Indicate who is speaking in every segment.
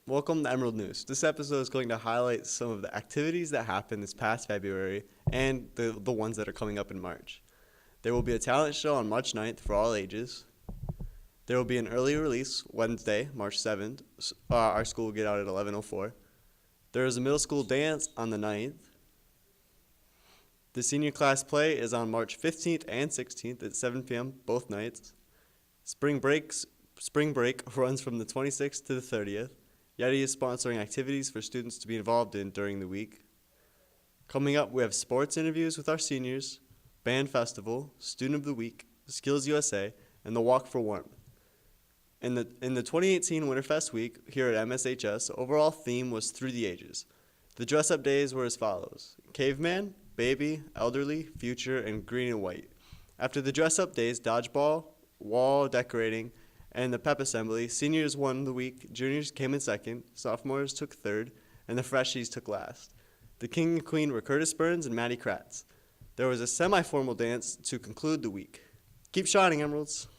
Speaker 1: Welcome to Emerald News. This episode is going to highlight some of the activities that happened this past February and the ones that are coming up in March. There will be a talent show on March 9th for all ages. There will be an early release Wednesday, March 7th. Our school will get out at 11:04. There is a middle school dance on the 9th. The senior class play is on March 15th and 16th at 7 p.m. both nights. Spring break runs from the 26th to the 30th. Yeti is sponsoring activities for students to be involved in during the week. Coming up, we have sports interviews with our seniors, band festival, student of the week, Skills USA, and the Walk for Warmth. In the 2018 Winterfest week here at MSHS, overall theme was Through the Ages. The dress-up days were as follows: caveman, baby, elderly, future, and green and white. After the dress-up days, dodgeball, wall decorating, and the pep assembly, seniors won the week, juniors came in second, sophomores took third, and the freshies took last. The king and queen were Curtis Burns and Maddie Kratz. There was a semi-formal dance to conclude the week. Keep shining, Emeralds.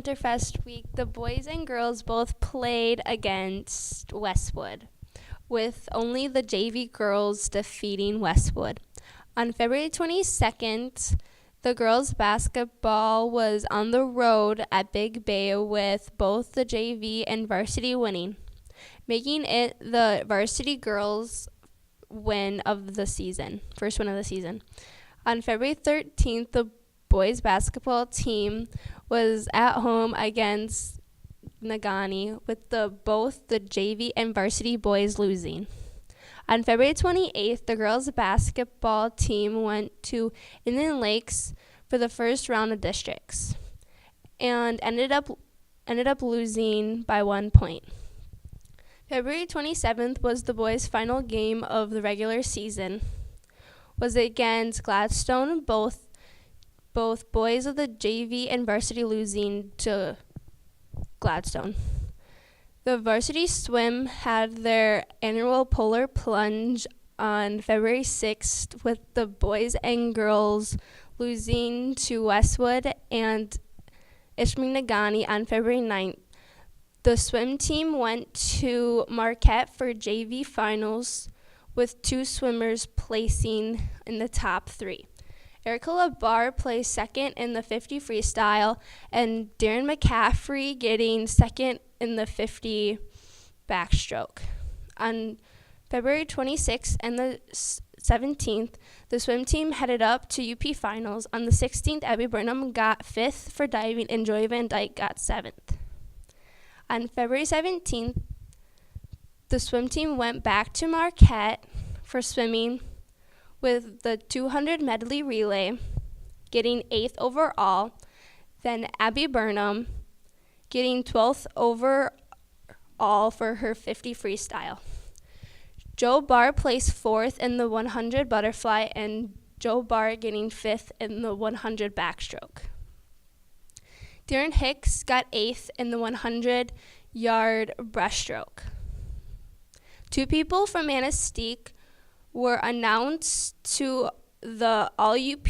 Speaker 2: Winterfest week, the boys and girls both played against Westwood, with only the JV girls defeating Westwood. On February 22nd, the girls' basketball was on the road at Big Bay with both the JV and varsity winning, making it the varsity girls' win of the season, first win of the season. On February 13th, the boys' basketball team was at home against Negaunee, with both the JV and varsity boys losing. On February 28th, the girls' basketball team went to Indian Lakes for the first round of districts and ended up losing by 1 point. February 27th was the boys' final game of the regular season, was against Gladstone, both boys of the JV and varsity losing to Gladstone. The varsity swim had their annual polar plunge on February 6th, with the boys and girls losing to Westwood and Ishpeming-Negaunee on February 9th. The swim team went to Marquette for JV finals, with 2 swimmers placing in the top 3. Erica LaBar placed second in the 50 freestyle, and Darren McCaffrey getting second in the 50 backstroke. On February 26th and the 17th, the swim team headed up to UP finals. On the 16th, Abby Burnham got 5th for diving, and Joy Van Dyke got 7th. On February 17th, the swim team went back to Marquette for swimming, with the 200 medley relay getting 8th overall, then Abby Burnham getting 12th overall for her 50 freestyle. Joe Barr placed 4th in the 100 butterfly, and Joe Barr getting 5th in the 100 backstroke. Darren Hicks got 8th in the 100-yard breaststroke. 2 people from Annistique were announced to the All-UP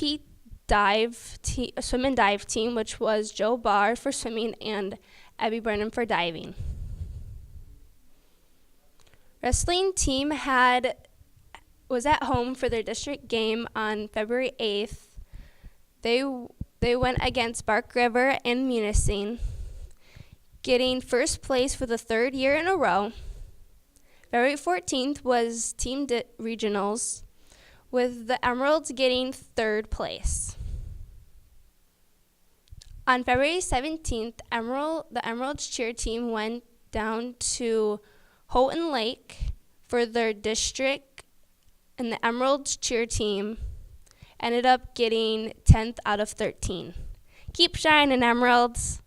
Speaker 2: swim and dive team, which was Joe Barr for swimming and Abby Burnham for diving. Wrestling team was at home for their district game on February 8th. They went against Bark River and Munising, getting first place for the 3rd year in a row. February 14th was team regionals, with the Emeralds getting 3rd place. On February 17th, the Emeralds cheer team went down to Houghton Lake for their district, and the Emeralds cheer team ended up getting 10th out of 13. Keep shining, Emeralds!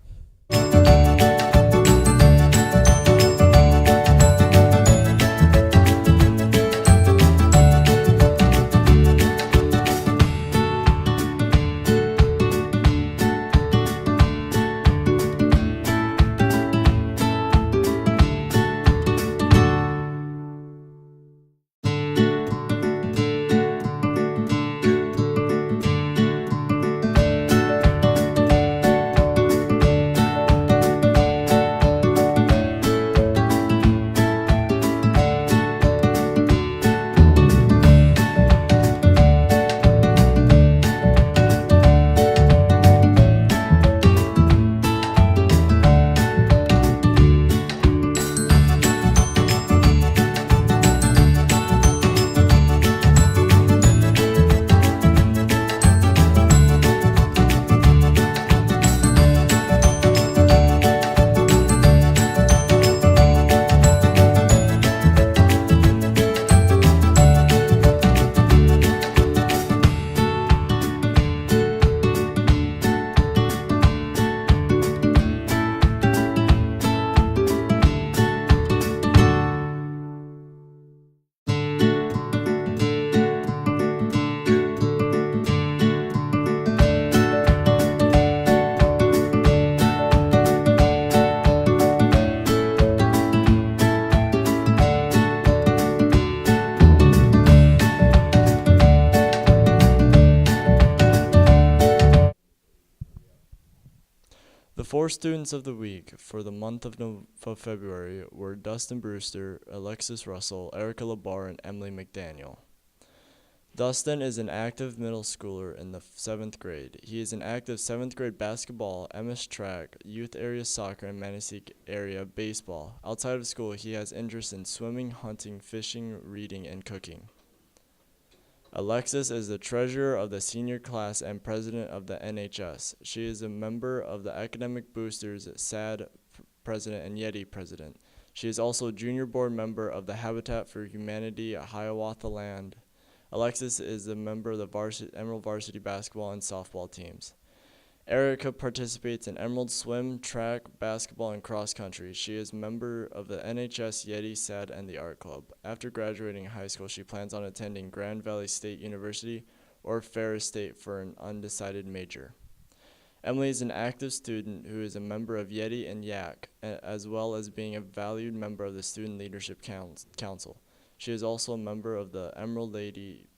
Speaker 3: four students of the week for the month of February were Dustin Brewster, Alexis Russell, Erica Labar, and Emily McDaniel. Dustin is an active middle schooler in the 7th grade. He is an active 7th grade basketball, MS track, youth area soccer, and Manistee area baseball. Outside of school, he has interest in swimming, hunting, fishing, reading, and cooking. Alexis is the treasurer of the senior class and president of the NHS. She is a member of the Academic Boosters, SAD president, and Yeti president. She is also a junior board member of the Habitat for Humanity at Hiawatha Land. Alexis is a member of the Emerald varsity basketball and softball teams. Erica participates in Emerald swim, track, basketball, and cross country. She is a member of the NHS, Yeti, SAD, and the Art Club. After graduating high school, she plans on attending Grand Valley State University or Ferris State for an undecided major. Emily is an active student who is a member of Yeti and YAC, as well as being a valued member of the Student Leadership Council. She is also a member of the Emerald Lady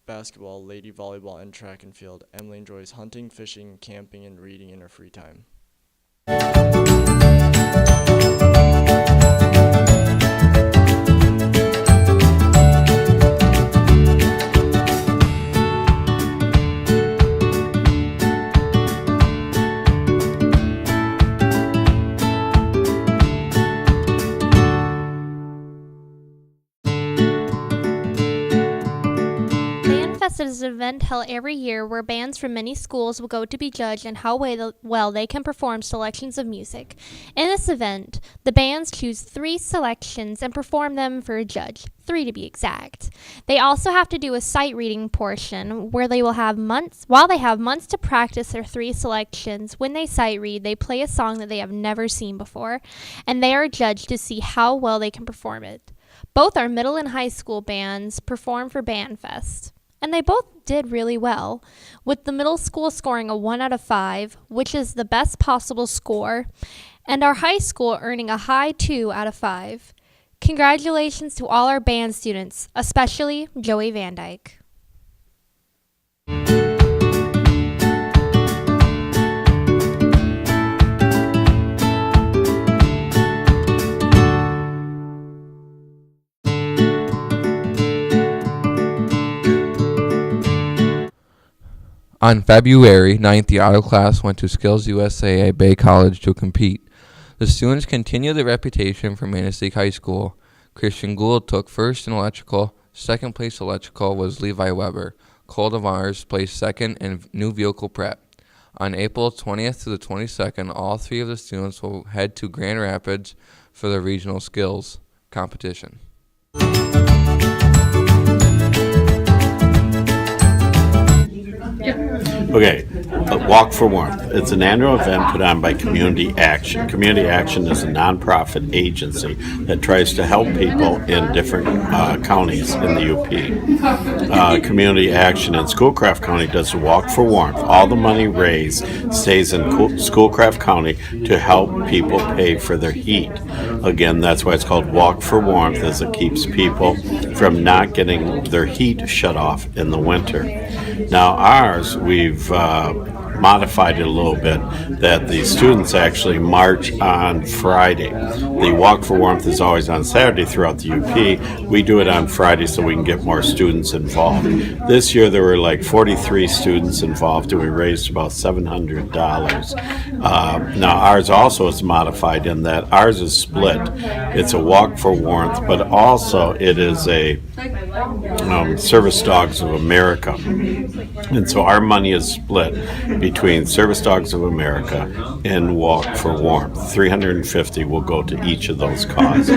Speaker 3: basketball, lady volleyball, and track and field. Emily enjoys hunting, fishing, camping, and reading in her free time.
Speaker 2: Bandfest is an event held every year where bands from many schools will go to be judged on how well they can perform selections of music. In this event, the bands choose 3 selections and perform them for a judge, 3 to be exact. They also have to do a sight reading portion where they will have months to practice their 3 selections. When they sight read, they play a song that they have never seen before, and they are judged to see how well they can perform it. Both our middle and high school bands performed for Bandfest, and they both did really well, with the middle school scoring a 1 out of 5, which is the best possible score, and our high school earning a high 2 out of 5. Congratulations to all our band students, especially Joey Van Dyke.
Speaker 4: On February 9th, the auto class went to Skills USA at Bay College to compete. The students continue the reputation from Manistee High School. Christian Gould took first in electrical. Second place electrical was Levi Weber. Cole DeVars placed second in new vehicle prep. On April 20th to the 22nd, all 3 of the students will head to Grand Rapids for the regional skills competition.
Speaker 5: Okay, Walk for Warmth. It's an annual event put on by Community Action. Community Action is a nonprofit agency that tries to help people in different counties in the UP. Community Action in Schoolcraft County does a Walk for Warmth. All the money raised stays in Schoolcraft County to help people pay for their heat. Again, that's why it's called Walk for Warmth, as it keeps people from not getting their heat shut off in the winter. Now ours, we've modified it a little bit, that the students actually march on Friday. The Walk for Warmth is always on Saturday throughout the UP. We do it on Friday so we can get more students involved. This year there were like 43 students involved and we raised about $700. Now ours also is modified in that ours is split. It's a Walk for Warmth, but also it is a Service Dogs of America. And so our money is split between Service Dogs of America and Walk for Warmth. $350 will go to each of those causes.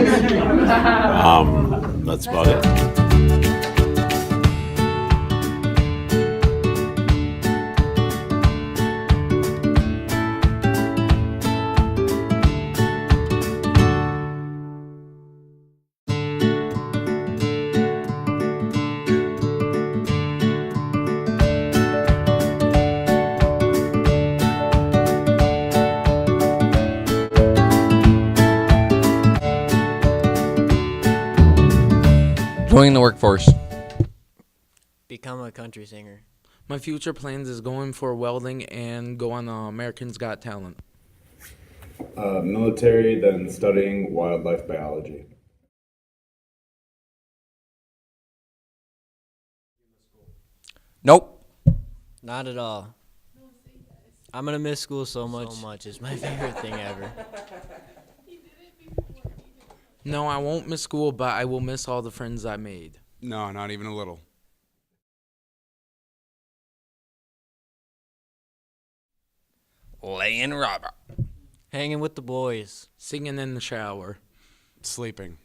Speaker 5: That's about it.
Speaker 4: Joining the workforce.
Speaker 6: Become a country singer.
Speaker 7: My future plans is going for welding and go on American's Got Talent. Military, then studying wildlife biology.
Speaker 8: Nope.
Speaker 6: Not at all. I'm gonna miss school so much. It's my favorite thing ever.
Speaker 8: No, I won't miss school, but I will miss all the friends I made.
Speaker 9: No, not even a little.
Speaker 8: Laying rubber.
Speaker 6: Hanging with the boys.
Speaker 8: Singing in the shower.
Speaker 9: Sleeping.